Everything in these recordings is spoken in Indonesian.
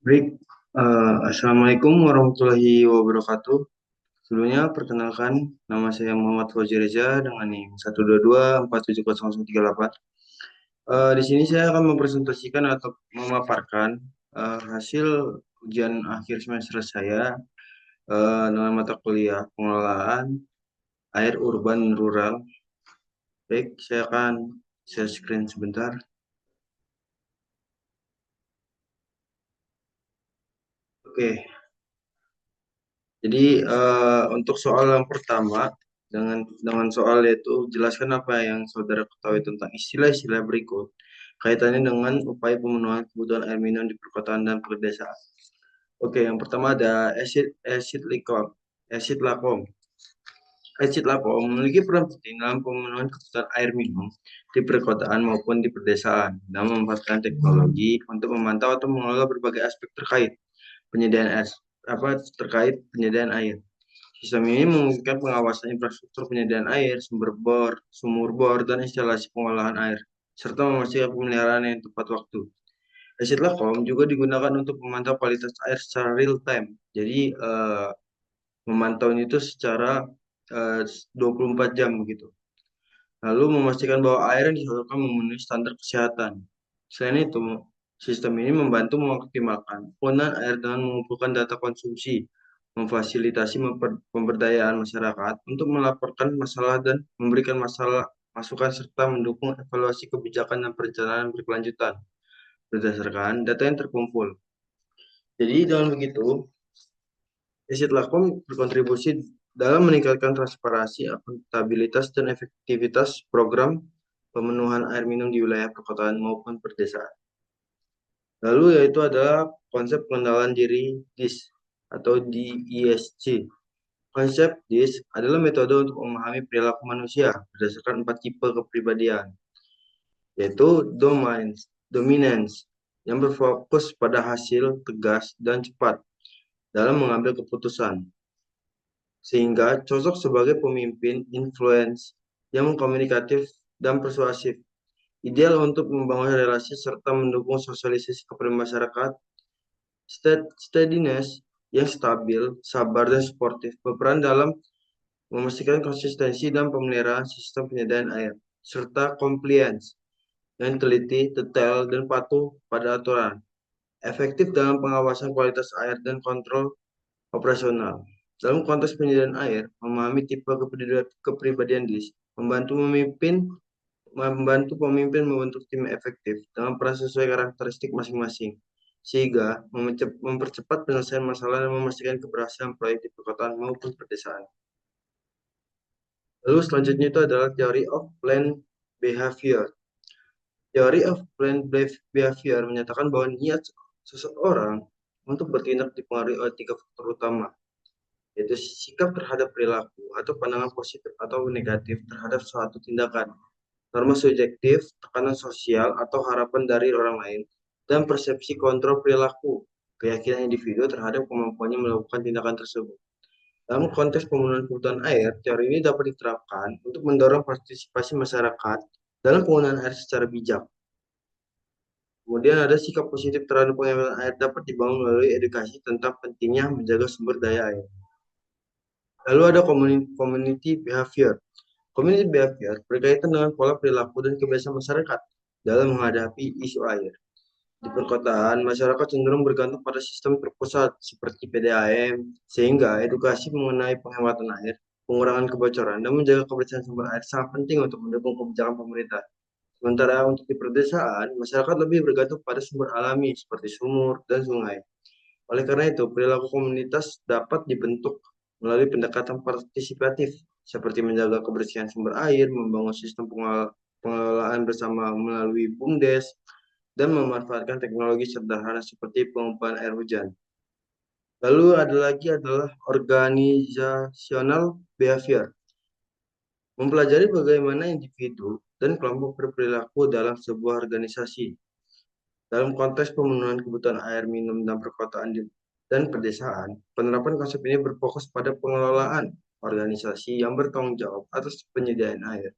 Baik, Assalamualaikum warahmatullahi wabarakatuh. Sebelumnya, perkenalkan, nama saya Muhammad Fauzi Reza dengan NIM 122470138. Di sini saya akan mempresentasikan atau memaparkan hasil ujian akhir semester saya dengan mata kuliah pengelolaan air urban rural. Baik, saya akan share screen sebentar. Oke, jadi untuk soal yang pertama dengan soal yaitu jelaskan apa yang saudara ketahui tentang istilah-istilah berikut kaitannya dengan upaya pemenuhan kebutuhan air minum di perkotaan dan pedesaan. Oke, yang pertama ada acid lakom. Acid lakom memiliki peran penting dalam pemenuhan kebutuhan air minum di perkotaan maupun di pedesaan dan memanfaatkan teknologi untuk memantau atau mengelola berbagai aspek penyediaan air penyediaan air. Sistem ini memungkinkan pengawasan infrastruktur penyediaan air, sumur bor, dan instalasi pengolahan air, serta memastikan pemeliharaan yang tepat waktu. Asid Lakom juga digunakan untuk memantau kualitas air secara real time. Jadi, memantaunya itu secara 24 jam begitu. Lalu memastikan bahwa air yang disalurkan memenuhi standar kesehatan. Selain itu, sistem ini membantu mengoptimalkan penggunaan air dengan mengumpulkan data konsumsi, memfasilitasi pemberdayaan masyarakat untuk melaporkan masalah dan memberikan masukan serta mendukung evaluasi kebijakan dan perencanaan berkelanjutan berdasarkan data yang terkumpul. Jadi dengan begitu, Riset Lakom berkontribusi dalam meningkatkan transparansi, akuntabilitas, dan efektivitas program pemenuhan air minum di wilayah perkotaan maupun perdesaan. Lalu yaitu adalah konsep pengenalan diri DIS atau DISC. Konsep DIS adalah metode untuk memahami perilaku manusia berdasarkan 4 tipe kepribadian, yaitu dominance, yang berfokus pada hasil, tegas, dan cepat dalam mengambil keputusan, sehingga cocok sebagai pemimpin influence yang komunikatif dan persuasif, ideal untuk membangun relasi serta mendukung sosialisasi kepada masyarakat. Steadiness yang stabil, sabar, dan sportif berperan dalam memastikan konsistensi dan pemeliharaan sistem penyediaan air, serta compliance yang teliti, detail, dan patuh pada aturan, efektif dalam pengawasan kualitas air dan kontrol operasional. Dalam konteks penyediaan air, memahami tipe kepribadian DIS, membantu pemimpin membentuk tim efektif dengan peran sesuai karakteristik masing-masing, sehingga mempercepat penyelesaian masalah dan memastikan keberhasilan proyek di perkotaan maupun pedesaan. Lalu selanjutnya itu adalah Theory of Planned Behavior. Theory of Planned Behavior menyatakan bahwa niat seseorang untuk bertindak dipengaruhi oleh 3 faktor utama, yaitu sikap terhadap perilaku atau pandangan positif atau negatif terhadap suatu tindakan, norma subjektif, tekanan sosial atau harapan dari orang lain, dan persepsi kontrol perilaku, keyakinan individu terhadap kemampuannya melakukan tindakan tersebut. Dalam konteks pemenuhan kebutuhan air, teori ini dapat diterapkan untuk mendorong partisipasi masyarakat dalam penggunaan air secara bijak. Kemudian ada sikap positif terhadap pengelolaan air dapat dibangun melalui edukasi tentang pentingnya menjaga sumber daya air. Lalu ada community behavior. Community behavior berkaitan dengan pola perilaku dan kebiasaan masyarakat dalam menghadapi isu air. Di perkotaan, masyarakat cenderung bergantung pada sistem terpusat seperti PDAM, sehingga edukasi mengenai penghematan air, pengurangan kebocoran, dan menjaga kebersihan sumber air sangat penting untuk mendukung kebijakan pemerintah. Sementara untuk di pedesaan, masyarakat lebih bergantung pada sumber alami seperti sumur dan sungai. Oleh karena itu, perilaku komunitas dapat dibentuk melalui pendekatan partisipatif, seperti menjaga kebersihan sumber air, membangun sistem pengelolaan bersama melalui BUMDes, dan memanfaatkan teknologi sederhana seperti pengumpulan air hujan. Lalu ada lagi adalah organizational behavior. Mempelajari bagaimana individu dan kelompok berperilaku dalam sebuah organisasi. Dalam konteks pemenuhan kebutuhan air minum dan perkotaan dan pedesaan, penerapan konsep ini berfokus pada pengelolaan organisasi yang bertanggung jawab atas penyediaan air.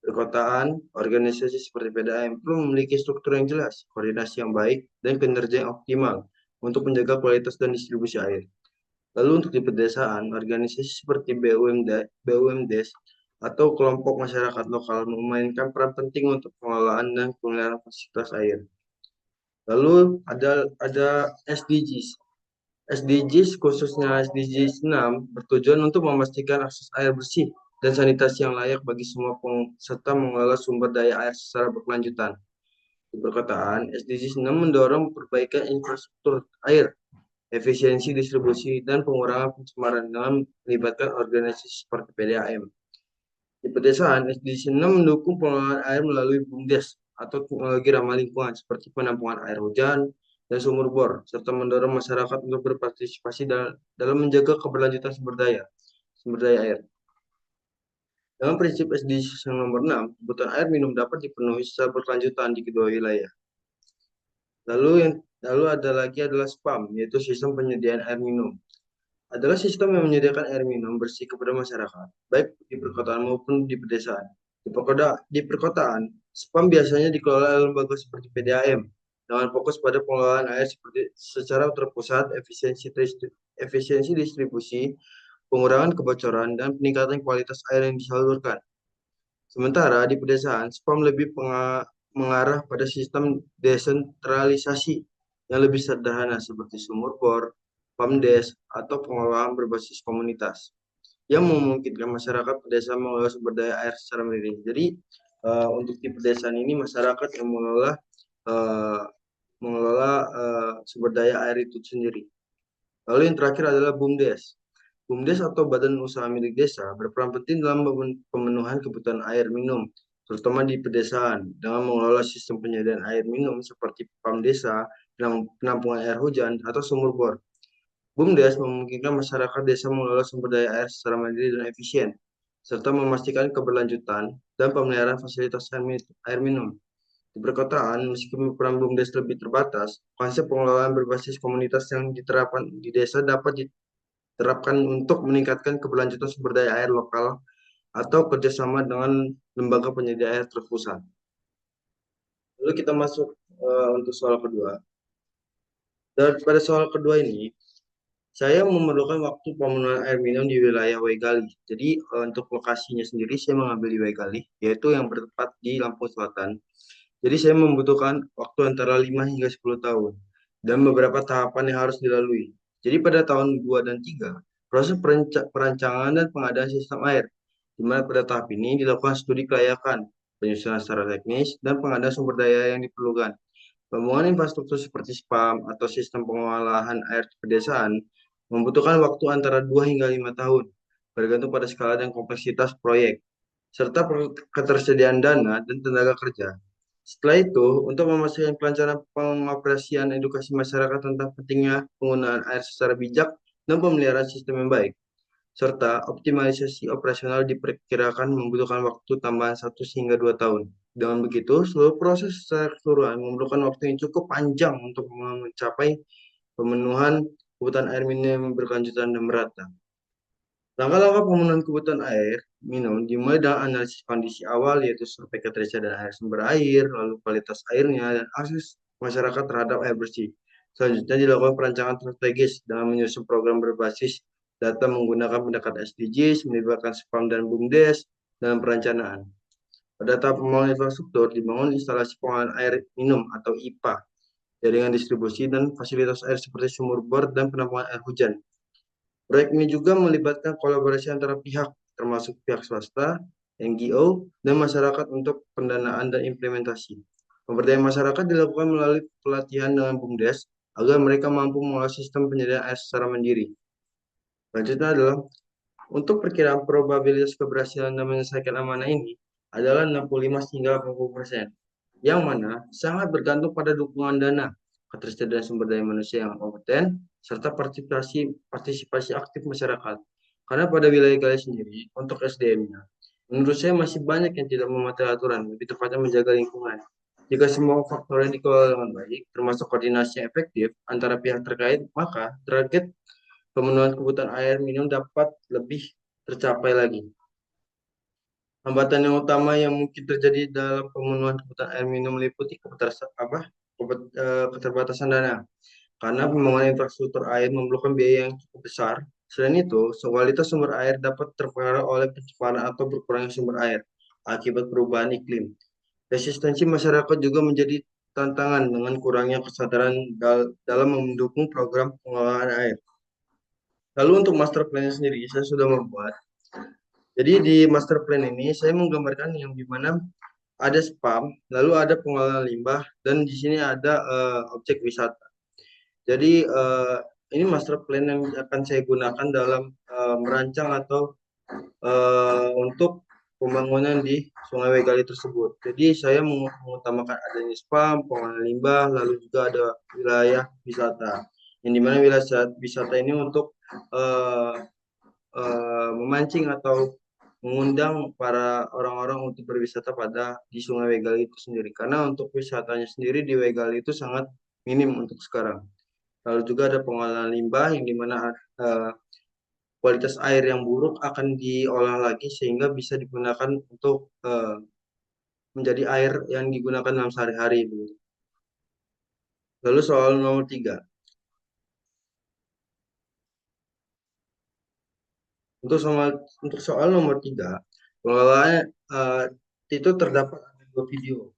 Perkotaan, organisasi seperti PDAM perlu memiliki struktur yang jelas, koordinasi yang baik, dan kinerja yang optimal untuk menjaga kualitas dan distribusi air. Lalu untuk di pedesaan, organisasi seperti BUMDes atau kelompok masyarakat lokal memainkan peran penting untuk pengelolaan dan pemeliharaan fasilitas air. Lalu ada SDGs. SDGs khususnya SDGs 6 bertujuan untuk memastikan akses air bersih dan sanitasi yang layak bagi semua serta mengelola sumber daya air secara berkelanjutan. Di perkotaan, SDGs 6 mendorong perbaikan infrastruktur air, efisiensi distribusi, dan pengurangan pencemaran dengan melibatkan organisasi seperti PDAM. Di pedesaan, SDGs 6 mendukung pengelolaan air melalui BUMDes atau teknologi ramah lingkungan seperti penampungan air hujan dan sumur bor, serta mendorong masyarakat untuk berpartisipasi dalam menjaga keberlanjutan sumber daya air. Dalam prinsip SDGs yang nomor 6, kebutuhan air minum dapat dipenuhi secara berkelanjutan di kedua wilayah. Lalu ada lagi adalah SPAM, yaitu sistem penyediaan air minum. Adalah sistem yang menyediakan air minum bersih kepada masyarakat, baik di perkotaan maupun di pedesaan. Di perkotaan, SPAM biasanya dikelola oleh lembaga seperti PDAM, dengan fokus pada pengelolaan air secara terpusat, efisiensi distribusi, pengurangan kebocoran, dan peningkatan kualitas air yang disalurkan. Sementara di pedesaan, SPAM lebih mengarah pada sistem desentralisasi yang lebih sederhana seperti sumur bor, PAMDes, atau pengelolaan berbasis komunitas yang memungkinkan masyarakat pedesaan mengelola sumber daya air secara mandiri. Jadi untuk di pedesaan ini masyarakat yang uh, sumber daya air itu sendiri. Lalu yang terakhir adalah BUMDes. BUMDes atau Badan Usaha Milik Desa berperan penting dalam pemenuhan kebutuhan air minum, terutama di pedesaan, dengan mengelola sistem penyediaan air minum seperti PAM desa, penampungan air hujan, atau sumur bor. BUMDes memungkinkan masyarakat desa mengelola sumber daya air secara mandiri dan efisien, serta memastikan keberlanjutan dan pemeliharaan fasilitas air minum. Di perkotaan, meskipun peran BUMDes lebih terbatas, konsep pengelolaan berbasis komunitas yang diterapkan di desa dapat diterapkan untuk meningkatkan keberlanjutan sumber daya air lokal atau kerjasama dengan lembaga penyedia air terpusat. Lalu kita masuk untuk soal kedua. Dan pada soal kedua ini, saya memerlukan waktu pemenuhan air minum di wilayah Waigali. Jadi untuk lokasinya sendiri saya mengambil di Waigali, yaitu yang bertempat di Lampung Selatan. Jadi saya membutuhkan waktu antara 5 hingga 10 tahun dan beberapa tahapan yang harus dilalui. Jadi pada tahun 2 dan 3, proses perancangan dan pengadaan sistem air, di mana pada tahap ini dilakukan studi kelayakan, penyusunan secara teknis, dan pengadaan sumber daya yang diperlukan. Pembangunan infrastruktur seperti SPAM atau sistem pengolahan air di pedesaan membutuhkan waktu antara 2 hingga 5 tahun, bergantung pada skala dan kompleksitas proyek, serta ketersediaan dana dan tenaga kerja. Setelah itu, untuk memastikan kelancaran pengoperasian edukasi masyarakat tentang pentingnya penggunaan air secara bijak dan pemeliharaan sistem yang baik, serta optimalisasi operasional diperkirakan membutuhkan waktu tambahan 1 hingga 2 tahun. Dengan begitu, seluruh proses secara keseluruhan memerlukan waktu yang cukup panjang untuk mencapai pemenuhan kebutuhan air minum yang berkelanjutan dan merata. Langkah-langkah pemenuhan kebutuhan air minum dimulai dengan analisis kondisi awal, yaitu survei ketersediaan air sumber air, lalu kualitas airnya, dan akses masyarakat terhadap air bersih. Selanjutnya dilakukan perancangan strategis dengan menyusun program berbasis data menggunakan pendekatan SDGs, melibatkan SPAM dan BUMDes dalam perencanaan. Pada tahap pembangunan infrastruktur, dibangun instalasi pengolahan air minum atau IPA, jaringan distribusi dan fasilitas air seperti sumur bor dan penampungan air hujan. Proyek ini juga melibatkan kolaborasi antara pihak, termasuk pihak swasta, NGO, dan masyarakat untuk pendanaan dan implementasi. Pemberdayaan masyarakat dilakukan melalui pelatihan dengan BUMDes agar mereka mampu mengolah sistem penyediaan air secara mandiri. Selanjutnya adalah untuk perkiraan probabilitas keberhasilan dan menyelesaikan amanah ini adalah 65 hingga 80%, yang mana sangat bergantung pada dukungan dana, ketersediaan sumber daya manusia yang kompeten, serta partisipasi aktif masyarakat. Karena pada wilayah kalian sendiri, untuk SDM-nya, menurut saya masih banyak yang tidak mematuhi aturan, lebih tepatnya menjaga lingkungan. Jika semua faktornya dikelola dengan baik, termasuk koordinasi yang efektif antara pihak terkait, maka target pemenuhan kebutuhan air minum dapat lebih tercapai lagi. Hambatan yang utama yang mungkin terjadi dalam pemenuhan kebutuhan air minum meliputi keterbatasan dana. karena pembangunan infrastruktur air memerlukan biaya yang cukup besar. Selain itu, kualitas sumber air dapat terpengaruh oleh pencemaran atau berkurangnya sumber air akibat perubahan iklim. Resistensi masyarakat juga menjadi tantangan dengan kurangnya kesadaran dalam mendukung program pengelolaan air. Lalu untuk master plan sendiri, saya sudah membuat. Jadi di master plan ini saya menggambarkan yang di mana ada spam, lalu ada pengolahan limbah, dan di sini ada objek wisata. Jadi ini master plan yang akan saya gunakan dalam merancang atau untuk pembangunan di Sungai Wegali tersebut. Jadi saya mengutamakan adanya spam, pengolahan limbah, lalu juga ada wilayah wisata. Yang dimana wilayah wisata ini untuk uh, memancing atau mengundang para orang-orang untuk berwisata pada di Sungai Wegali itu sendiri. Karena untuk wisatanya sendiri di Wegali itu sangat minim untuk sekarang. Lalu juga ada pengolahan limbah yang dimana kualitas air yang buruk akan diolah lagi sehingga bisa digunakan untuk menjadi air yang digunakan dalam sehari-hari. Lalu soal nomor 3. Untuk soal nomor 3, pengelolaan itu terdapat ada 2 video.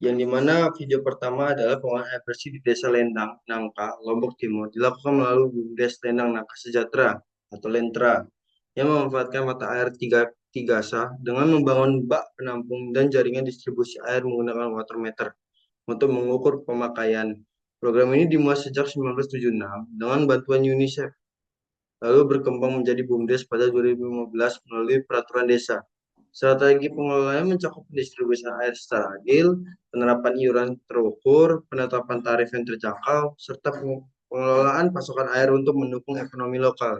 Yang dimana video pertama adalah pengolahan air bersih di Desa Lendang, Nangka, Lombok Timur, dilakukan melalui BUMDes Lendang Nangka Sejahtera atau Lentra, yang memanfaatkan mata air Tigasa dengan membangun bak penampung dan jaringan distribusi air menggunakan water meter untuk mengukur pemakaian. Program ini dimulai sejak 1976 dengan bantuan UNICEF, lalu berkembang menjadi BUMDes pada 2015 melalui peraturan desa. Strategi pengelolaan mencakup pendistribusian air secara adil, penerapan iuran terukur, penetapan tarif yang terjangkau, serta pengelolaan pasokan air untuk mendukung ekonomi lokal.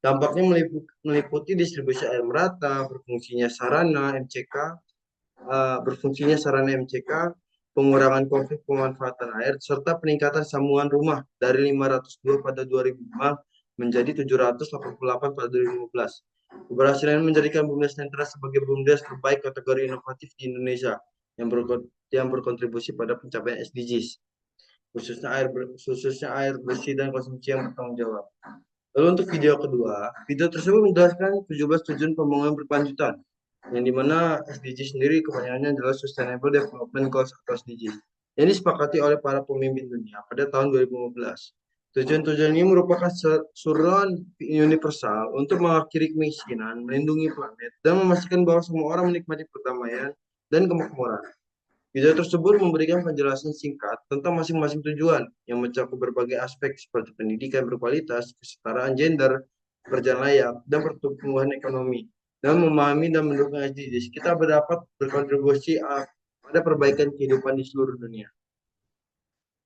Dampaknya meliputi distribusi air merata, berfungsinya sarana MCK, pengurangan konflik pemanfaatan air, serta peningkatan sambungan rumah dari 502 pada 2005 menjadi 788 pada 2015. Keberhasilan menjadikan BUMDes Sentra sebagai BUMDes terbaik kategori inovatif di Indonesia yang berkontribusi pada pencapaian SDGs, khususnya air bersih dan konsumsi yang bertanggung jawab. Lalu untuk video kedua, video tersebut menjelaskan 17 tujuan pembangunan berkelanjutan, yang dimana SDGs sendiri kebanyakannya adalah Sustainable Development Goals atau SDGs, yang disepakati oleh para pemimpin dunia pada tahun 2015. Tujuan-tujuan ini merupakan seruan universal untuk mengakhiri kemiskinan, melindungi planet, dan memastikan bahwa semua orang menikmati perdamaian dan kemakmuran. Video tersebut memberikan penjelasan singkat tentang masing-masing tujuan yang mencakup berbagai aspek seperti pendidikan berkualitas, kesetaraan gender, pekerjaan layak, dan pertumbuhan ekonomi. Dan memahami dan mendukung SDGs, kita dapat berkontribusi pada perbaikan kehidupan di seluruh dunia.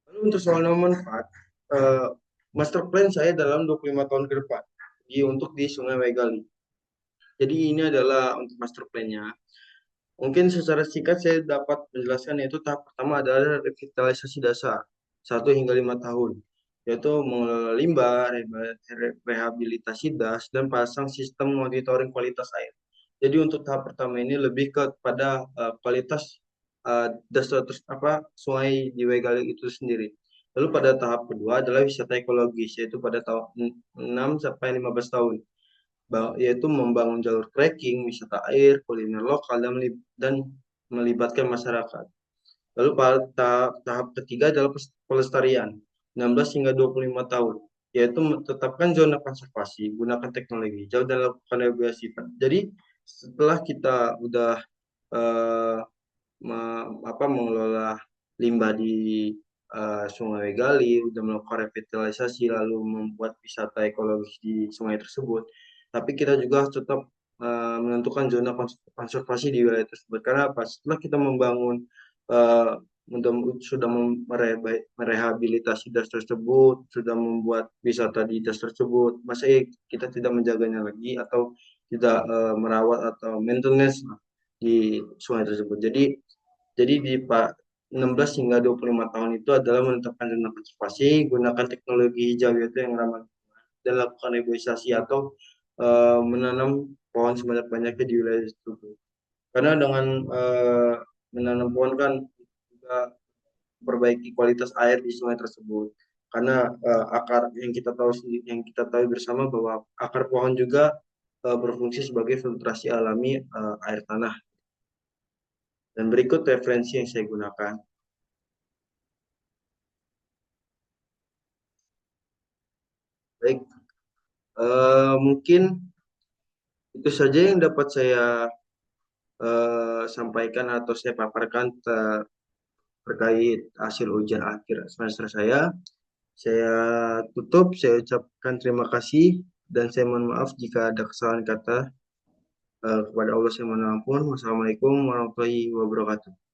Lalu untuk soal nomor 4, master plan saya dalam 25 tahun ke depan untuk di Sungai Wegali. Jadi ini adalah untuk master plan-nya. Mungkin secara singkat saya dapat menjelaskan, yaitu tahap pertama adalah revitalisasi dasar 1 hingga 5 tahun, yaitu mengelola limbah, rehabilitasi das, dan pasang sistem monitoring kualitas air. Jadi untuk tahap pertama ini lebih kepada kualitas das sungai di Wegali itu sendiri. Lalu pada tahap kedua adalah wisata ekologis, yaitu pada tahun 6 sampai 15 tahun, yaitu membangun jalur trekking, wisata air, kuliner lokal, dan melibatkan masyarakat. Lalu pada tahap ketiga adalah pelestarian, 16 hingga 25 tahun, yaitu menetapkan zona konservasi, gunakan teknologi hijau, dan lakukan regulasi. Jadi setelah kita udah eh, mengelola limbah di Sungai Wegali, udah melakukan revitalisasi, lalu membuat wisata ekologis di sungai tersebut, tapi kita juga harus tetap menentukan zona konservasi di wilayah tersebut. Karena apa? Setelah kita membangun uh, sudah merehabilitasi das tersebut, sudah membuat wisata di das tersebut, masa kita tidak menjaganya lagi atau tidak merawat atau maintenance di sungai tersebut. Jadi di 16 hingga 25 tahun itu adalah menetapkan zona konservasi, gunakan teknologi hijau yaitu yang ramah lingkungan, dan lakukan reboisasi atau menanam pohon sebanyak-banyaknya di wilayah tersebut. Karena dengan menanam pohon kan juga memperbaiki kualitas air di sungai tersebut. karena akar yang kita tahu bersama bahwa akar pohon juga berfungsi sebagai filtrasi alami air tanah. Dan berikut referensi yang saya gunakan. Baik, mungkin itu saja yang dapat saya sampaikan atau saya paparkan terkait hasil ujian akhir semester saya. Saya tutup, saya ucapkan terima kasih dan saya mohon maaf jika ada kesalahan kata. Kepada Allah saya mohon ampun. Wassalamualaikum warahmatullahi wabarakatuh.